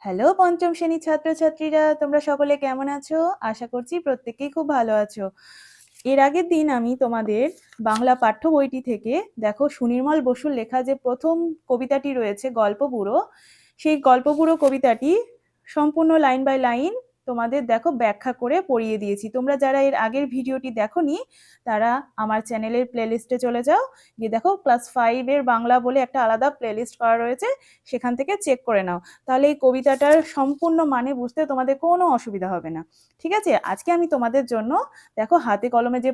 Hello পঞ্চম শ্রেণীর ছাত্রছাত্রীরা, তোমরা সকলে কেমন আছো? আশা করছি প্রত্যেকেই খুব ভালো আছো। এর আগের দিন আমি তোমাদের বাংলা পাঠ্য বইটি থেকে দেখো সুনির্মল বসুর লেখা যে প্রথম কবিতাটি রয়েছে গল্পবুড়ো, সেই গল্পবুড়ো কবিতাটি সম্পূর্ণ লাইন বাই লাইন তোমাদের দেখো ব্যাখ্যা করে পড়িয়ে দিয়েছি। তোমরা যারা এর আগের ভিডিওটি দেখোনি তারা আমার চ্যানেলের প্লেলিস্টে চলে যাও, গিয়ে দেখো ক্লাস 5 এর বাংলা বলে একটা আলাদা প্লেলিস্ট করা রয়েছে, সেখান থেকে চেক করে নাও। তাহলে এই কবিতাটার সম্পূর্ণ মানে বুঝতে তোমাদের কোনো অসুবিধা হবে না। ঠিক আছে, আজকে আমি তোমাদের জন্য দেখো হাতে কলমে যে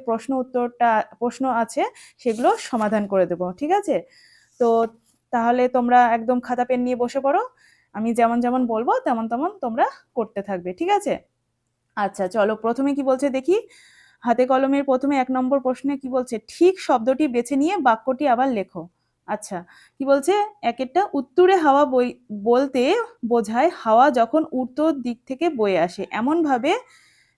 প্রশ্ন আছে সেগুলো সমাধান করে দেবো। ঠিক আছে, তো তাহলে তোমরা একদম খাতা পেন নিয়ে বসে পড়ো, আমি যেমন যেমন বলবো তেমন তেমন তোমরা করতে থাকবে। ঠিক আছে, আচ্ছা চলো প্রথমে কি বলছে দেখি। হাতে কলমের প্রথমে 1 নম্বর প্রশ্নে কি বলছে, ঠিক শব্দটি বেছে নিয়ে বাক্যটি আবার লেখো। আচ্ছা, কি বলছে, একেরটা উত্তুরে হাওয়া বলতে বোঝায় হাওয়া যখন উত্তর দিক থেকে বয়ে আসে এমন ভাবে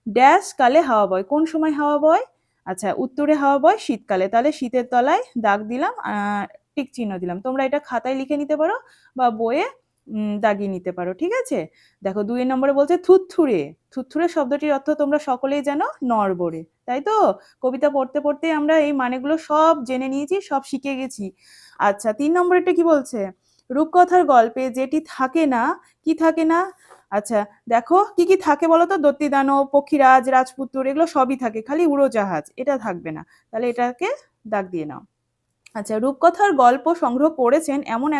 ড্যাশ কালে হাওয়া বয়। কোন সময় হাওয়া বয়? আচ্ছা, উত্তরে হাওয়া বয় শীতকালে, তাহলে শীতের তলায় দাগ দিলাম, টিক চিহ্ন দিলাম। তোমরা এটা খাতায় লিখে নিতে পারো বা বইয়ে দাগিয়ে নিতে পারো। ঠিক আছে, দেখো 2 নম্বরে বলছে থুতথুরে। থুতথুরে শব্দটির অর্থ তোমরা সকলেই জানো, নড়বড়ে, তাই তো? কবিতা পড়তে পড়তে আমরা এই মানেগুলো সব জেনে নিয়েছি, সব শিখে গেছি। আচ্ছা, 3 নম্বরেরটা কি বলছে, রূপকথার গল্পে যেটি থাকে না, কি থাকে না? আচ্ছা দেখো কি কি থাকে বলো তো, দত্তিদানব, পক্ষীরাজ, রাজপুত্র, এগুলো সবই থাকে, খালি উড়োজাহাজ এটা থাকবে না। তাহলে এটাকে দাগ দিয়ে নাও। আচ্ছা, রূপকথার গল্প সংগ্রহ করেছেন এমন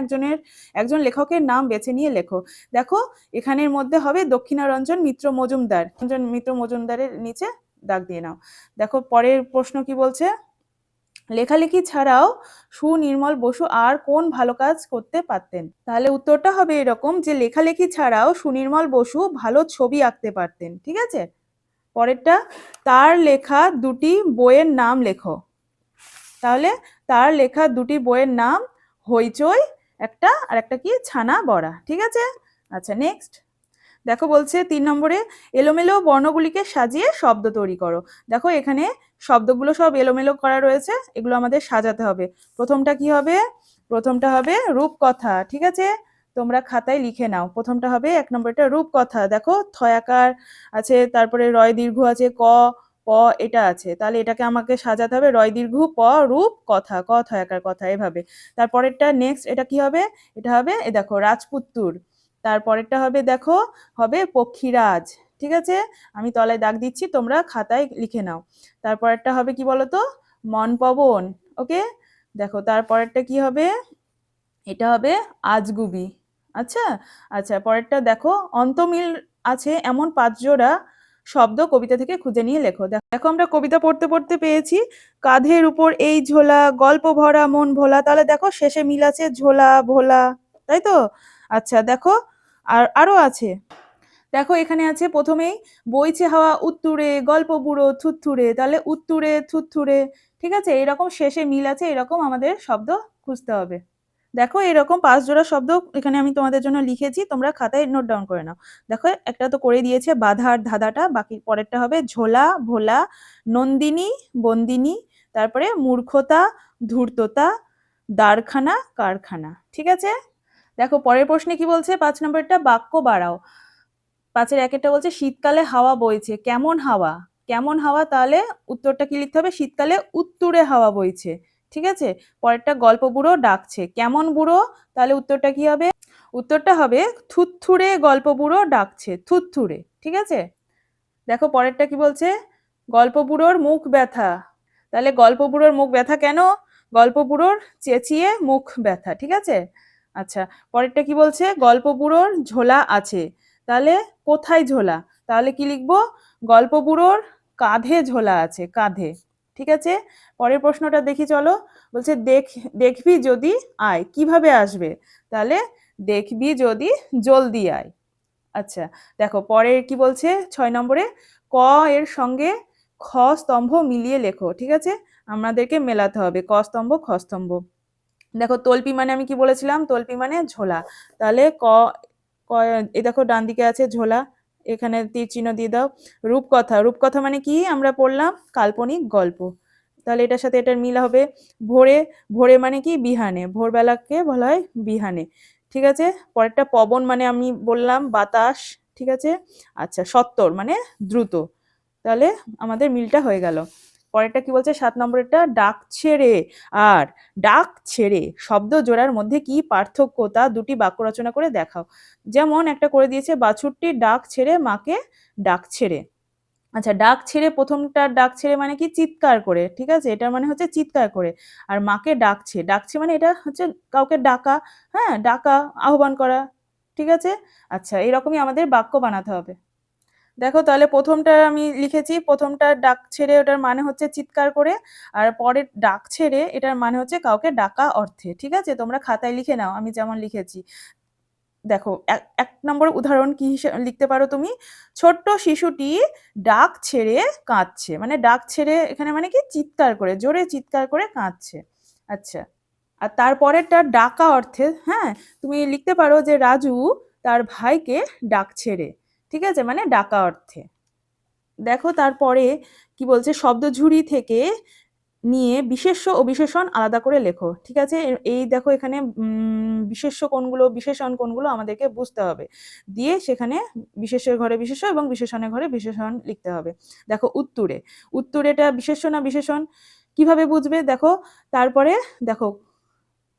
একজন লেখকের নাম বেছে নিয়ে লেখো। দেখো এখানের মধ্যে হবে দক্ষিণারঞ্জন মিত্র মজুমদার। মিত্র মজুমদারের নিচে দাগ দিয়ে নাও। দেখো পরের প্রশ্ন কি বলছে, লেখালেখি ছাড়াও সুনির্মল বসু আর কোন ভালো কাজ করতে পারতেন? তাহলে উত্তরটা হবে এরকম যে লেখালেখি ছাড়াও সুনির্মল বসু ভালো ছবি আঁকতে পারতেন। ঠিক আছে, পরেরটা, তার লেখা দুটি বইয়ের নাম লেখো। তাহলে তার লেখা দুটি বইয়ের নাম হইচই একটা, আর একটা কি, ছানা বড়া। ঠিক আছে, আচ্ছা নেক্সট দেখো বলছে 3 নম্বরে এলোমেলো বর্ণগুলিকে সাজিয়ে শব্দ তৈরি করো। দেখো এখানে শব্দগুলো সব এলোমেলো করা রয়েছে, এগুলো আমাদের সাজাতে হবে। প্রথমটা কি হবে? প্রথমটা হবে রূপকথা। ঠিক আছে, তোমরা খাতায় লিখে নাও। প্রথমটা হবে 1 নম্বরটা রূপকথা। দেখো থয়াকার আছে, তারপরে রয় দীর্ঘ আছে, ক প এটা আছে, তাহলে এটাকে আমাকে সাজাতে হবে রয় দীর্ঘ প রূপ কথা, ক থয়াকার কথা, এভাবে। তারপরেরটা নেক্সট এটা কি হবে? এটা হবে এ দেখো রাজপুত্তুর। তারপরেরটা হবে দেখো, হবে পক্ষীরাজ। ঠিক আছে, আমি তলায় দাগ দিচ্ছি, তোমরা খাতায় লিখে নাও। তারপরেরটা হবে কি বলতো, মনপবন। ওকে, দেখো তারপরেরটা কি হবে, এটা হবে আজগুবি। আচ্ছা, আচ্ছা পরেরটা দেখো, অন্তমিল আছে এমন 5 জোড়া শব্দ কবিতা থেকে খুঁজে নিয়ে লেখো। দেখো আমরা কবিতা পড়তে পড়তে পেয়েছি কাঁধের উপর এই ঝোলা, গল্প ভরা মন ভোলা। তাহলে দেখো শেষে মিল আছে ঝোলা ভোলা, তাই তো? আচ্ছা দেখো আরো আছে, দেখো এখানে আছে প্রথমেই বইছে হাওয়া উত্তুরে, গল্প বুড়ো থুত্থুরে, তাহলে উত্তুরে থুত্থুরে। ঠিক আছে, এরকম শেষে মিল আছে, এরকম আমাদের শব্দ খুঁজতে হবে। দেখো এরকম 5 জোড়া শব্দ এখানে আমি তোমাদের জন্য লিখেছি, তোমরা খাতায় নোট ডাউন করে নাও। দেখো একটা তো করে দিয়েছে বাধা আর ধাঁধাটা, বাকি পরেরটা হবে ঝোলা ভোলা, নন্দিনী বন্দিনী, তারপরে মূর্খতা ধূর্ততা, দারখানা কারখানা। ঠিক আছে, দেখো পরের প্রশ্নে কি বলছে, 5 নম্বরটা বাক্য বাড়াও। 5-এর 1-একটা বলছে শীতকালে হাওয়া বইছে, কেমন হাওয়া? কেমন হাওয়া, তাহলে উত্তরটা কি লিখতে হবে, শীতকালে উত্তুরে হাওয়া বইছে। ঠিক আছে, পরেরটা গল্প বুড়ো ডাকছে, কেমন বুড়ো? তাহলে উত্তরটা কি হবে? উত্তরটা হবে থুত্থুরে গল্প বুড়ো ডাকছে, থুত্থুরে। ঠিক আছে, দেখো পরেরটা কি বলছে, গল্প বুড়োর মুখ ব্যথা। তাহলে গল্প বুড়োর মুখ ব্যথা কেন? গল্প বুড়োর চেঁচিয়ে মুখ ব্যথা। ঠিক আছে, আচ্ছা পরেরটা কি বলছে, গল্প বুড়োর ঝোলা আছে। তাহলে কোথায় ঝোলা? তাহলে কি লিখবো, গল্প বুড়োর কাঁধে ঝোলা আছে, কাঁধে। ঠিক আছে, পরের প্রশ্নটা দেখি চলো। বলছে দেখবি যদি আয়, কিভাবে আসবে? তাহলে দেখবি যদি জলদি আয়। আচ্ছা দেখো পরের কি বলছে 6 নম্বরে, ক এর সঙ্গে খ স্তম্ভ মিলিয়ে লেখো। ঠিক আছে, আমাদেরকে মেলাতে হবে ক স্তম্ভ খ স্তম্ভ। দেখো তল্পি মানে আমি কি বলেছিলাম, তল্পি মানে ঝোলা। তাহলে ক এই দেখো ডান দিকে আছে ঝোলা, এখানে তীর চিহ্ন দিয়ে দাও। রূপকথা, রূপকথা মানে কি আমরা পড়লাম, কাল্পনিক গল্প। তাহলে এটার সাথে এটার মিল হবে। ভোরে, ভোরে মানে কি বিহানে, ভোরবেলাকে বলা হয় বিহানে। ঠিক আছে। পরেরটা পবন মানে আমি বললাম বাতাস, ঠিক আছে। আচ্ছা, সত্বর মানে দ্রুত। তাহলে আমাদের মিলটা হয়ে গেল। পরেরটা কি বলছে 7 নম্বরেরটা, ডাক ছেড়ে আর ডাক ছেড়ে শব্দ জোড়ার মধ্যে কি পার্থক্য তা দুটি বাক্য রচনা করে দেখাও। যেমন একটা করে দিয়েছে, বাছুরটি ডাক ছেড়ে মাকে ডাক ছেড়ে। আচ্ছা, ডাক ছেড়ে, প্রথমটা ডাক ছেড়ে মানে কি চিৎকার করে, ঠিক আছে, এটা মানে হচ্ছে চিৎকার করে। আর মাকে ডাকছে, ডাকছে মানে এটা হচ্ছে কাউকে ডাকা, হ্যাঁ, ডাকা, আহ্বান করা, ঠিক আছে। আচ্ছা, এরকমই আমাদের বাক্য বানাতে হবে। দেখো তাহলে প্রথমটা আমি লিখেছি, প্রথমটা ডাক ছেড়ে ওটার মানে হচ্ছে চিৎকার করে, আর পরের ডাক ছেড়ে এটার মানে হচ্ছে কাউকে ডাকা অর্থে, ঠিক আছে। তোমরা খাতায় লিখে নাও আমি যেমন লিখেছি। দেখো এক নম্বর উদাহরণ কি লিখতে পারো তুমি, ছোট্ট শিশুটি ডাক ছেড়ে কাঁদছে, মানে ডাক ছেড়ে এখানে মানে কি চিৎকার করে, জোরে চিৎকার করে কাঁদছে। আচ্ছা, আর তারপরেরটা ডাকা অর্থে, হ্যাঁ, তুমি লিখতে পারো যে রাজু তার ভাইকে ডাক ছেড়ে, ঠিক আছে, মানে ডাকা অর্থে। দেখো তারপরে কি বলছে, শব্দঝুড়ি থেকে নিয়ে বিশেষ্য ও বিশেষণ আলাদা করে লেখো, ঠিক আছে। এই দেখো এখানে বিশেষ্য কোনগুলো বিশেষণ কোনগুলো আমাদেরকে বুঝতে হবে, দিয়ে সেখানে বিশেষ্যের ঘরে বিশেষ্য এবং বিশেষণের ঘরে বিশেষণ লিখতে হবে। দেখো উত্তুরে, উত্তুরেটা বিশেষ্য না বিশেষণ কিভাবে বুঝবে, দেখো তারপরে দেখো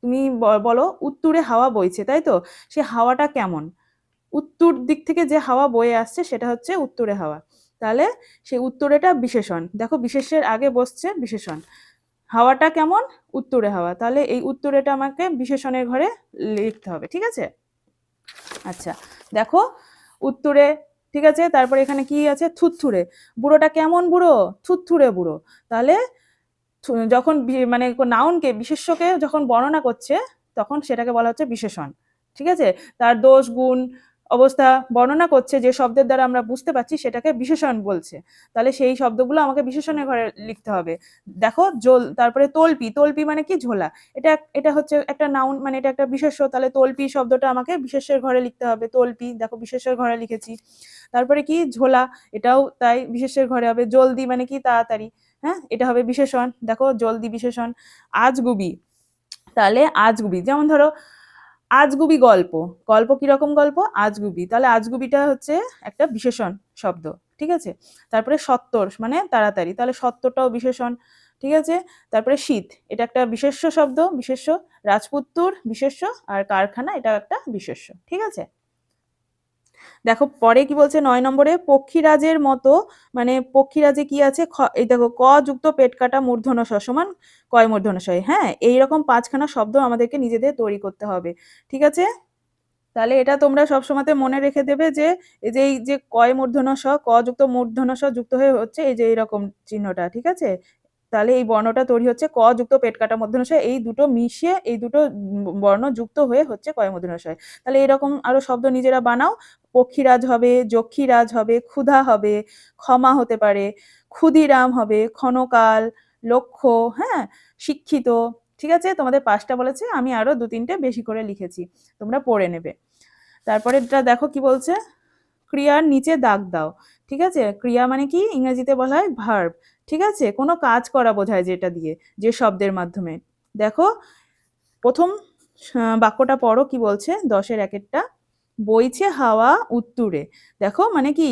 তুমি বলো উত্তুরে হাওয়া বইছে, তাই তো, সে হাওয়াটা কেমন, উত্তর দিক থেকে যে হাওয়া বয়ে আসছে সেটা হচ্ছে উত্তুরে হাওয়া। তাহলে সেই উত্তরেটা বিশেষণ, দেখো বিশেষ্যের আগে বসছে বিশেষণ, হাওয়াটা কেমন, উত্তুরে হাওয়া, তাহলে এই উত্তরেটা আমাকে বিশেষণের ঘরে লিখতে হবে, ঠিক আছে। আচ্ছা, দেখো উত্তরে, ঠিক আছে। তারপরে এখানে কি আছে, থুতথুরে, বুড়োটা কেমন বুড়ো, থুতথুরে বুড়ো। তাহলে যখন মানে নাউনকে বিশেষ্যকে যখন বর্ণনা করছে তখন সেটাকে বলা হচ্ছে বিশেষণ, ঠিক আছে। তার দোষ গুণ অবস্থা বর্ণনা করছে যে শব্দের দ্বারা আমরা বুঝতে পারছি সেটাকে বিশেষণ বলছে, তাহলে সেই শব্দগুলো আমাকে বিশেষণের ঘরে লিখতে হবে। দেখো তারপরে তল্পি, তল্পি মানে কি ঝোলা, এটা এটা হচ্ছে একটা নাউন, মানে এটা একটা বিশেষ্য, তাহলে তল্পি শব্দটা আমাকে বিশেষ্যের ঘরে লিখতে হবে, তল্পি, দেখো বিশেষ্যের ঘরে লিখেছি। তারপরে কি ঝোলা, এটাও তাই বিশেষ্যের ঘরে হবে। জলদি মানে কি তাড়াতাড়ি, হ্যাঁ, এটা হবে বিশেষণ, দেখো জলদি বিশেষণ। আজগুবি, তাহলে আজগুবি, যেমন ধরো আজগুবি গল্প, গল্প কিরকম গল্প, আজগুবি, তাহলে আজগুবিটা হচ্ছে একটা বিশেষণ শব্দ, ঠিক আছে। তারপরে সত্তর মানে তাড়াতাড়ি, তাহলে সত্তরটাও বিশেষণ, ঠিক আছে। তারপরে শীত, এটা একটা বিশেষ্য শব্দ, বিশেষ্য। রাজপুত্তুর বিশেষ্য, আর কারখানা এটা একটা বিশেষ্য, ঠিক আছে। দেখো পরে কি বলছে 9 নম্বরে, পক্ষীরাজের মতো, মানে পক্ষীরাজে কি আছে, এই দেখো ক যুক্ত পেট কাটা মূর্ধন্য ষ সমান কয় মূর্ধন্য ষ, হ্যাঁ, এইরকম 5খানা শব্দ আমাদেরকে নিজেদের তৈরি করতে হবে, ঠিক আছে। তাহলে এটা তোমরা সবসময়তে মনে রেখে দেবে যে এই যে কয় মূর্ধন্য ষ, ক যুক্ত মূর্ধন্য ষ যুক্ত হয়ে হচ্ছে এই যে এইরকম চিহ্নটা, ঠিক আছে। তাহলে এই বর্ণটা তৈরি হচ্ছে ক যুক্ত পেট কাটা মূর্ধন্য ষ, এই দুটো মিশিয়ে এই দুটো বর্ণ যুক্ত হয়ে হচ্ছে কয় মূর্ধন্য ষ। তাহলে এরকম আরো শব্দ নিজেরা বানাও, পক্ষীরাজ হবে, যক্ষীরাজ হবে, ক্ষুধা হবে, ক্ষমা হতে পারে, ক্ষুদিরাম হবে, ক্ষণকাল, লক্ষ্য, হ্যাঁ, শিক্ষিত, ঠিক আছে। তোমাদের 5টা বলেছে, আমি আরো 2-3টে বেশি করে লিখেছি, তোমরা পড়ে নেবে। তারপরে এটা দেখো কি বলছে, ক্রিয়ার নিচে দাগ দাও, ঠিক আছে। ক্রিয়া মানে কি ইংরেজিতে বলা হয় ভার্ব, ঠিক আছে, কোনো কাজ করা বোঝায় যেটা দিয়ে, যে শব্দের মাধ্যমে। দেখো প্রথম বাক্যটা পড়ো কি বলছে, 10-এর 1-এরটা, বইছে হাওয়া উত্তুরে, দেখো মানে কি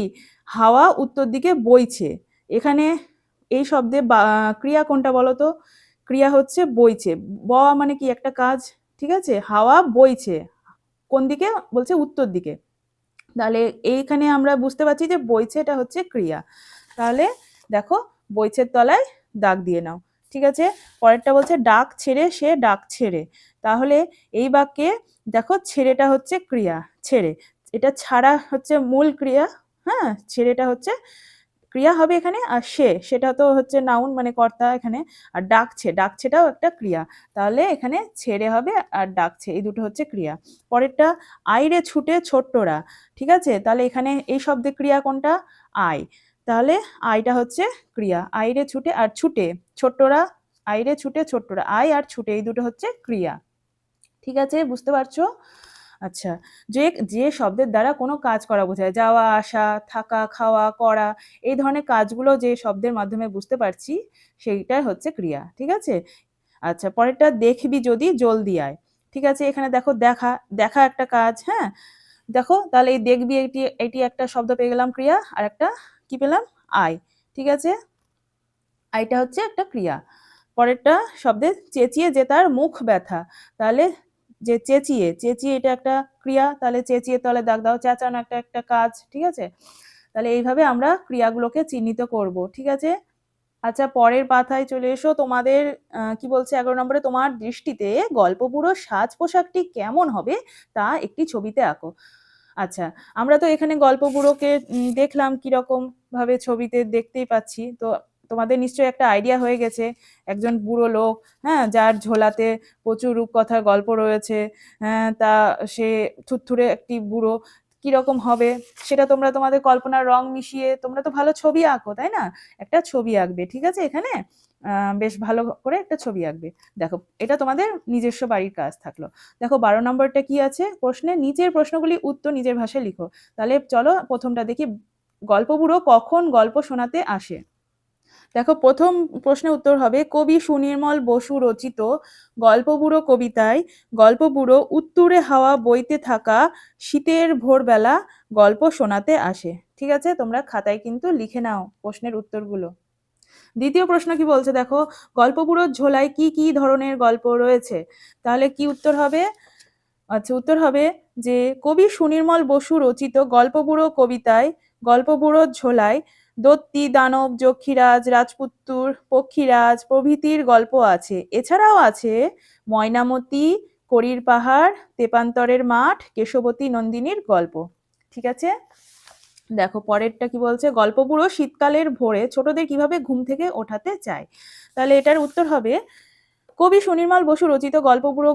হাওয়া উত্তর দিকে বইছে, এখানে এই শব্দে ক্রিয়া কোনটা বলো তো, ক্রিয়া হচ্ছে বইছে, মানে কি একটা কাজ, ঠিক আছে। হাওয়া বইছে কোন দিকে, বলছে উত্তর দিকে, তাহলে এইখানে আমরা বুঝতে পারছি যে বইছে এটা হচ্ছে ক্রিয়া। তাহলে দেখো বইছের তলায় দাগ দিয়ে নাও, ঠিক আছে। পরেরটা বলছে ডাক ছেড়ে সে ডাক ছেড়ে, তাহলে এই বাক্যে দেখো ছেড়েটা হচ্ছে ক্রিয়া, ছেড়ে, এটা ছাড়া হচ্ছে মূল ক্রিয়া, হ্যাঁ, ছেড়েটা হচ্ছে ক্রিয়া হবে এখানে, আর সেটা তো হচ্ছে নাউন মানে কর্তা এখানে, আর ডাকছেটাও একটা ক্রিয়া, তাহলে এখানে ছেড়ে হবে আর ডাকছে, এই দুটো হচ্ছে ক্রিয়া। পরেরটা আইরে ছুটে ছোট্টরা, ঠিক আছে, তাহলে এখানে এই শব্দে ক্রিয়া কোনটা, আই, তাহলে আইটা হচ্ছে ক্রিয়া, আইরে ছুটে আর ছুটে ছোট্টরা, আইরে ছুটে ছোট্টরা, আই আর ছুটে এই দুটো হচ্ছে ক্রিয়া, ঠিক আছে, বুঝতে পারছো। আচ্ছা, যে যে শব্দের দ্বারা কোনো কাজ করা বোঝায়, যাওয়া আসা, থাকা, খাওয়া, করা, এই ধরনের কাজগুলো যে শব্দের মাধ্যমে বুঝতে পারছি সেইটাই হচ্ছে ক্রিয়া, ঠিক আছে। আচ্ছা, পরেরটা দেখবি যদি জলদি আয়, ঠিক আছে, এখানে দেখো দেখা, দেখা একটা কাজ, হ্যাঁ? দেখো তাহলে এই দেখবি, এটি একটা শব্দ পেয়ে গেলাম ক্রিয়া, আর একটা কি পেলাম? আই। ঠিক আছে, আইটা হচ্ছে একটা ক্রিয়া। পরেরটা শব্দে চেঁচিয়ে যে তার মুখ ব্যথা, তাহলে যে চেঁচিয়ে, চেঁচিয়ে এটা একটা ক্রিয়া, তাহলে চেঁচিয়ে তলে দাগ দাও, চেঁচানো একটা একটা কাজ। ঠিক আছে, তাহলে এইভাবে আমরা ক্রিয়াগুলোকে চিহ্নিত করব। ঠিক আছে, আচ্ছা পরের পাতায় চলে এসো। তোমাদের কি বলছে 11 নম্বরে, তোমার দৃষ্টিতে গল্পপুরো সাজ পোশাকটি কেমন হবে তা একটি ছবিতে আঁকো। আচ্ছা, আমরা তো এখানে গল্পপুরোকে দেখলাম কিরকম ভাবে ছবিতে দেখতেই পাচ্ছি। তো তোমাদের নিশ্চয়ই একটা আইডিয়া হয়ে গেছে, একজন বুড়ো লোক, হ্যাঁ, যার ঝোলাতে প্রচুর রূপকথার গল্প রয়েছে, হ্যাঁ, তা সে থুরথুরে একটি বুড়ো, কিরকম হবে সেটা তোমরা তোমাদের কল্পনার রং মিশিয়ে, তোমরা তো ভালো ছবি আঁকো তাই না, একটা ছবি আঁকবে। ঠিক আছে, এখানে বেশ ভালো করে একটা ছবি আঁকবে। দেখো এটা তোমাদের নিজস্ব বাড়ির কাজ থাকলো। দেখো 12 নম্বরটা কি আছে প্রশ্নে, নিচের প্রশ্নগুলি উত্তর নিজের ভাষায় লিখো। তাহলে চলো প্রথমটা দেখি, গল্পবুড়ো কখন গল্প শোনাতে আসে। দেখো প্রথম প্রশ্নের উত্তর হবে, কবি সুনির্মল বসু রচিত গল্পবুড়ো কবিতায় গল্পবুড়ো উত্তুরে হাওয়া বইতে থাকা শীতের ভোরবেলা গল্প শোনাতে আসে। ঠিক আছে, তোমরা খাতায় কিন্তু লিখে নাও প্রশ্নের উত্তরগুলো। দ্বিতীয় প্রশ্ন কি বলছে দেখো, গল্পবুড়োর ঝোলায় কি কি ধরনের গল্প রয়েছে। তাহলে কি উত্তর হবে? আচ্ছা, উত্তর হবে যে কবি সুনির্মল বসু রচিত গল্পবুড়ো কবিতায় গল্পবুড়োর ঝোলায় দত্তি, দানব, যক্ষীরাজ, রাজপুত্তুর, পক্ষীরাজ প্রভৃতির গল্প আছে। এছাড়াও আছে ময়নামতি, করির পাহাড়, তেপান্তরের মাঠ, কেশবতী নন্দিনীর গল্প। ঠিক আছে, দেখো পরেরটা কি বলছে, গল্পবুড়ো শীতকালের ভোরে ছোটদের কিভাবে ঘুম থেকে ওঠাতে চায়। তাহলে এটার উত্তর হবে, কবি সুনির্মল বসু রচিত গল্পবুড়ো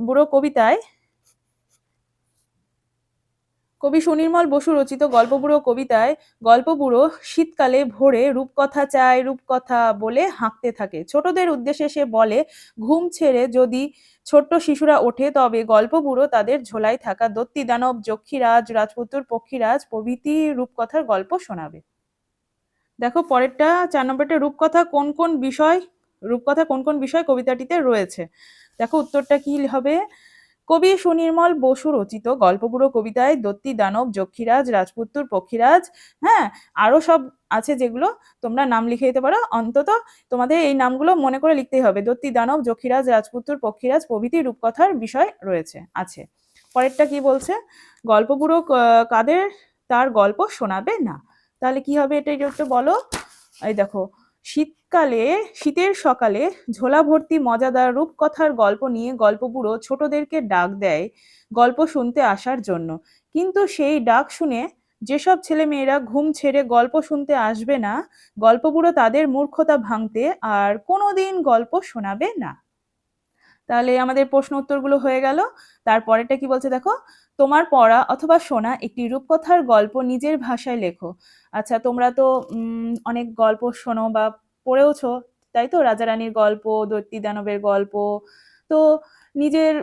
বুড়ো কবিতায় কবি সুনির্মল বসু রচিত গল্পবুড়ো কবিতায় গল্পবুড়ো শীতকালে ভোরে রূপকথা চায় রূপকথা বলে হাঁকতে থাকে। ছোটদের উদ্দেশ্যে সে বলে, ঘুম ছেড়ে যদি ছোট্ট শিশুরা ওঠে তবে গল্পবুড়ো তাদের ঝোলায় থাকা দত্তি, দানব, যক্ষীরাজ, রাজপুত্র, পক্ষীরাজ প্রভৃতি রূপকথার গল্প শোনাবে। দেখো পরেরটা 4 নম্বরটা, রূপকথা কোন কোন বিষয় কবিতাটিতে রয়েছে। দেখো উত্তরটা কি হবে, কবি সুনির্মল বসু রচিত গল্পবুড়ো কবিতায় দত্তি, দানব, যক্ষীরাজ, রাজপুত্তুর, পক্ষীরাজ, হ্যাঁ, আরো সব আছে যেগুলো তোমরা নাম লিখে দিতে পারো, অন্তত তোমাদের এই নামগুলো মনে করে লিখতেই হবে। দত্তি, দানব, যক্ষীরাজ, রাজপুত্তুর, পক্ষীরাজ প্রভৃতি রূপকথার বিষয় রয়েছে আছে। পরেরটা কি বলছে, গল্পবুড়ো কাদের তার গল্প শোনাবে না। তাহলে কি হবে এটা একটু বলো। এই দেখো, শীতের সকালে ঝোলা ভর্তি মজাদার রূপকথার গল্প নিয়ে গল্পবুড়ো ছোটদেরকে ডাক দেয় গল্প শুনতে আসার জন্য। কিন্তু সেই ডাক শুনে যেসব ছেলেমেয়েরা ঘুম ছেড়ে গল্প শুনতে আসবে না, গল্পবুড়ো তাদের মূর্খতা ভাঙতে আর কোনোদিন গল্প শোনাবে না। তাহলে আমাদের প্রশ্ন উত্তরগুলো হয়ে গেল। তারপরেরটা কি বলছে দেখো, তোমার পড়া অথবা শোনা একটি রূপকথার গল্প নিজের ভাষায় লেখো। আচ্ছা, তোমরা তো অনেক গল্প শোনো বা পড়েওছো, তাই তো, রাজা রানীর গল্প, দৈত্যী দানবের গল্প। তো নিজের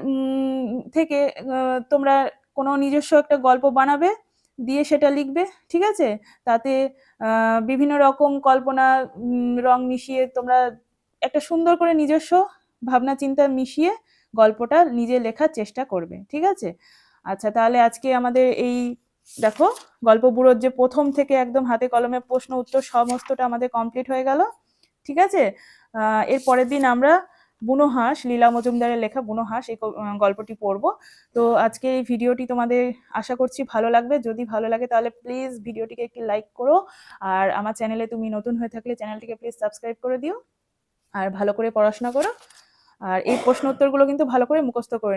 থেকে তোমরা কোনো নিজস্ব একটা গল্প বানাবে, দিয়ে সেটা লিখবে। ঠিক আছে, তাতে বিভিন্ন রকম কল্পনা রং মিশিয়ে তোমরা একটা সুন্দর করে নিজস্ব ভাবনা চিন্তা মিশিয়ে গল্পটা নিজে লেখার চেষ্টা করবে। ঠিক আছে, আচ্ছা তাহলে আজকে আমাদের এই দেখো গল্পবুড়োর যে প্রথম থেকে একদম হাতে কলমে প্রশ্ন উত্তর সমস্তটা আমাদের কমপ্লিট হয়ে গেল। ঠিক আছে, এর পরের দিন আমরা বুনো হাঁস, লীলা মজুমদারের লেখা বুনো হাঁস এই গল্পটি পড়বো। তো আজকে এই ভিডিওটি তোমাদের আশা করছি ভালো লাগবে। যদি ভালো লাগে তাহলে প্লিজ ভিডিওটিকে একটি লাইক করো, আর আমার চ্যানেলে তুমি নতুন হয়ে থাকলে চ্যানেলটিকে প্লিজ সাবস্ক্রাইব করে দিও, আর ভালো করে পড়াশোনা করো, আর এই প্রশ্ন উত্তরগুলো কিন্তু ভালো করে মুখস্থ করে